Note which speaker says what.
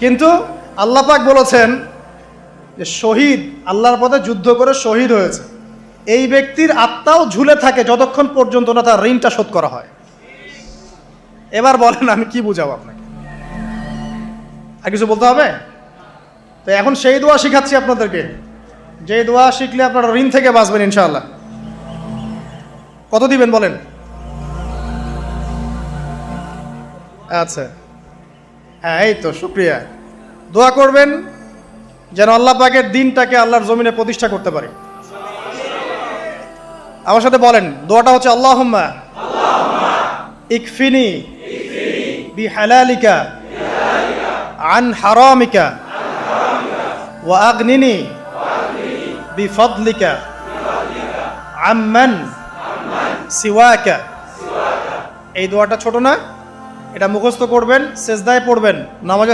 Speaker 1: কিন্তু আল্লাহ পাক বলেছেন যে শহীদ, আল্লাহর পথে যুদ্ধ করে শহীদ হয়েছে, এই ব্যক্তির আত্মাও ঝুলে থাকে যতক্ষণ পর্যন্ত না তার ঋণটা শোধ করা হয়। এবার বলেন আমি কি বুঝাবো আপনাকে, আর কিছু বলতে হবে? তো এখন সেই দোয়া শিখাচ্ছি আপনাদেরকে, যে দোয়া শিখলে আপনারা ঋণ থেকে বাঁচবেন ইনশাআল্লাহ। কত দিবেন বলেন? আচ্ছা, হ্যাঁ, এই তো, শুক্রিয়া। দোয়া করবেন যেন আল্লাহ পাকের দিনটাকে আল্লাহর জমিনে প্রতিষ্ঠা করতে পারি। আমার সাথে বলেন, দোয়াটা হচ্ছে আল্লাহুম্মা ইকফিনি বিহালালিকা আন হারামিকা ওয়া আগনিনি বিফদলিকা আম্মান সিওয়াকা। এই দোয়াটা ছোট না, এটা মুখস্থ করবেন, সেজদায় পড়বেন, নামাজে